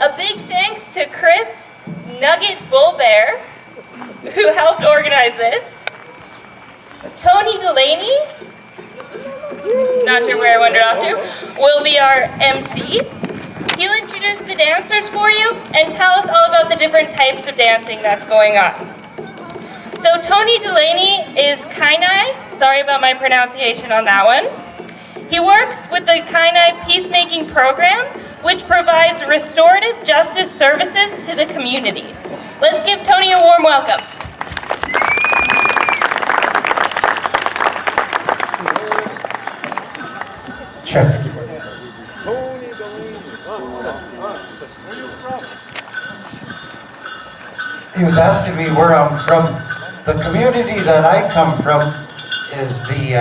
A big thanks to Chris Nugget Bullbear, who helped organize this. Tony Delaney, not sure where I wandered off to, will be our MC. He'll introduce the dancers for you and tell us all about the different types of dancing that's going on. So Tony Delaney is Kainai, sorry about my pronunciation on that one. He works with the Kainai Peacemaking Program, which provides restorative justice services to the community. Let's give Tony a warm welcome. Check. He was asking me where I'm from. The community that I come from is the,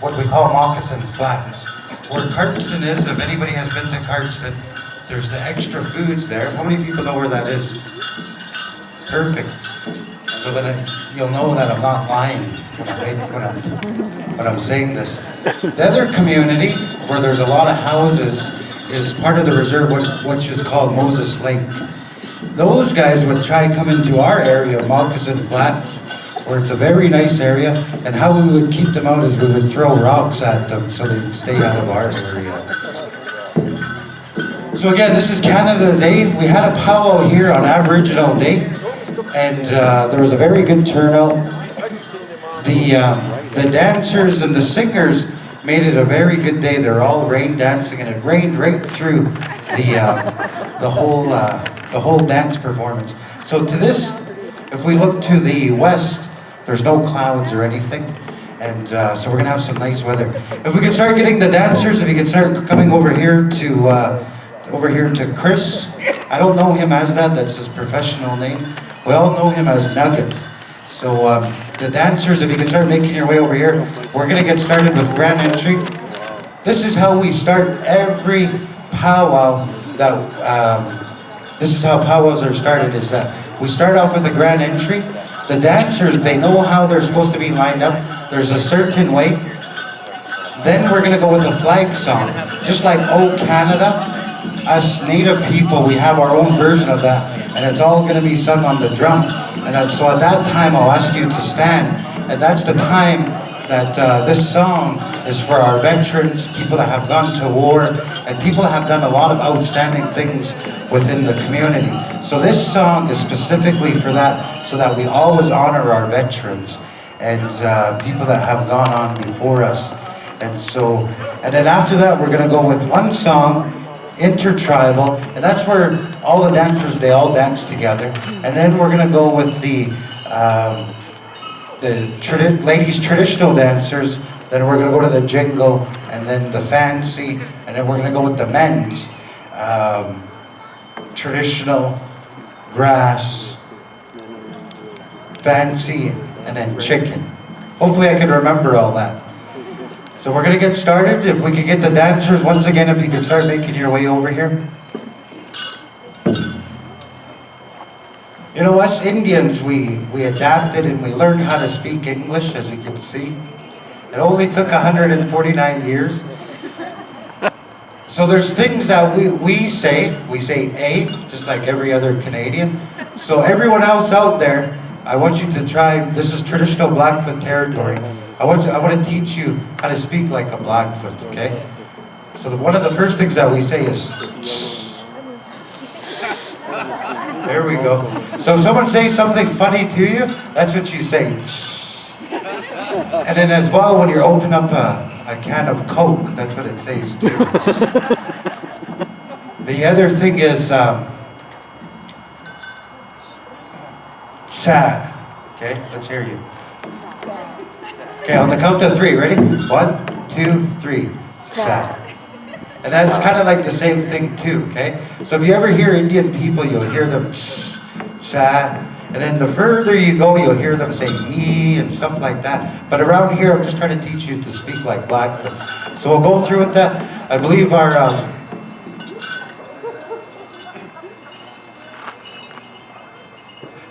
what we call Moccasin Flats. Where Cardston is, if anybody has been to Cardston, there's the extra foods there. How many people know where that is? Perfect. So that you'll know that I'm not lying when I'm saying this. The other community, where there's a lot of houses, is part of the reserve, which is called Moses Lake. Those guys would try come into our area, Moccasin Flats, where it's a very nice area, and how we would keep them out is we would throw rocks at them so they'd stay out of our area. So again, this is Canada Day. We had a powwow here on Aboriginal Day, and there was a very good turnout. The dancers and the singers made it a very good day. They're all rain dancing, and it rained right through the whole dance performance. So to this, if we look to the west, there's no clouds or anything, and so we're gonna have some nice weather. If we can start getting the dancers, if you can start coming over here to Chris. I don't know him as that. That's his professional name. We all know him as Nugget. So the dancers, if you can start making your way over here, we're gonna get started with grand entry. This is how we start every powwow. This is how powwows are started. Is that we start off with the grand entry. The dancers, they know how they're supposed to be lined up. There's a certain way. Then we're gonna go with the flag song. Just like Oh Canada, us Native people, we have our own version of that, and it's all gonna be sung on the drum. And so at that time, I'll ask you to stand, and that's the time that this song is for our veterans, people that have gone to war, and people that have done a lot of outstanding things within the community. So this song is specifically for that, so that we always honor our veterans and people that have gone on before us. And then after that, we're gonna go with one song, intertribal, and that's where all the dancers, they all dance together. And then we're gonna go with the ladies' traditional dancers, then we're going to go to the jingle, and then the fancy, and then we're going to go with the men's traditional, grass, fancy, and then chicken. Hopefully I can remember all that. So we're going to get started. If we could get the dancers, once again, if you could start making your way over here. You know, us Indians, we adapted and we learned how to speak English, as you can see. It only took 149 years. So there's things that we say A, just like every other Canadian. So everyone else out there, I want you to try, this is traditional Blackfoot territory. I want to teach you how to speak like a Blackfoot, okay? So one of the first things that we say is, there we go. So if someone says something funny to you, that's what you say. And then as well, when you open up a can of Coke, that's what it says too. The other thing is sad. Okay, let's hear you. Okay, on the count of three, ready? 1, 2, 3. Sad. And that's kind of like the same thing too, okay? So if you ever hear Indian people, you'll hear them sad. And then the further you go, you'll hear them say E and stuff like that. But around here, I'm just trying to teach you to speak like Blackfoot. So we'll go through with that. I believe our...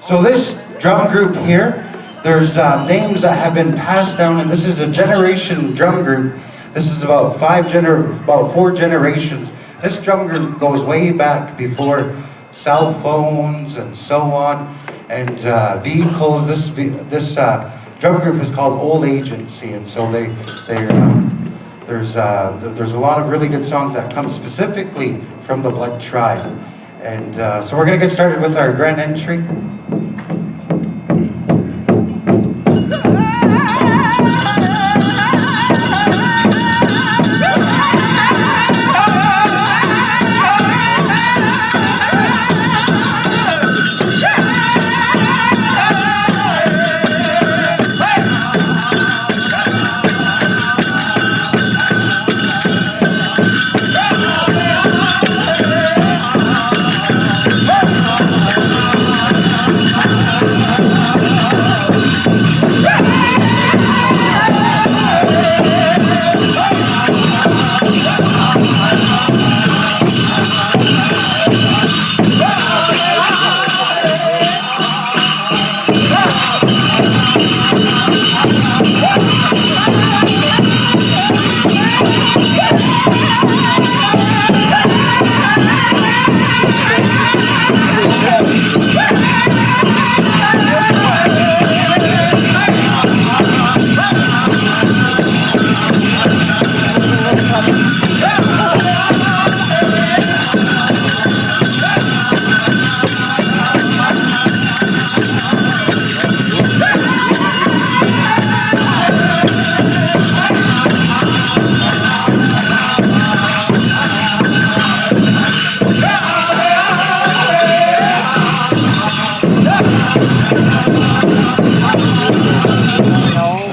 So this drum group here, there's names that have been passed down, and this is a generation drum group. This is about 4 generations This drum group goes way back before cell phones and so on, and vehicles. This drum group is called Old Agency, and so there's a lot of really good songs that come specifically from the Blood Tribe. And so we're gonna get started with our grand entry.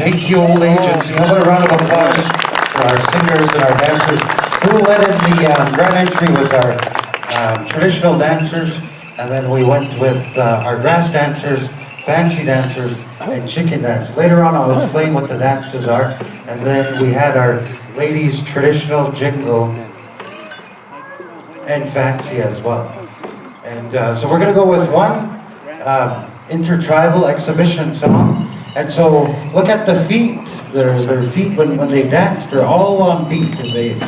Thank you, Old Agency. How about a round of applause for our singers and our dancers? Who led in the grand entry was our traditional dancers, and then we went with our grass dancers, fancy dancers, and chicken dance. Later on I'll explain what the dances are, and then we had our ladies' traditional jingle and fancy as well. And so we're going to go with one intertribal exhibition song. And so look at the feet, their feet when they dance, they're all on beat, and they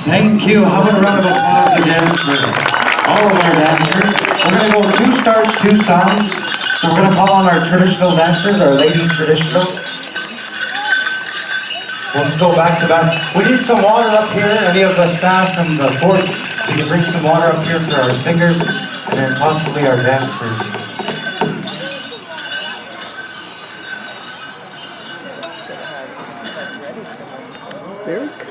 Thank you. How about a round of applause again for all of our dancers? We're going to go 2 starts, 2 songs. So we're going to call on our traditional dancers, our ladies traditional. We'll just go back to back. We need some water up here. Any of the staff from the fort, we can bring some water up here for our singers and then possibly our dancers. Very cool.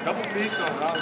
Couple feet on round.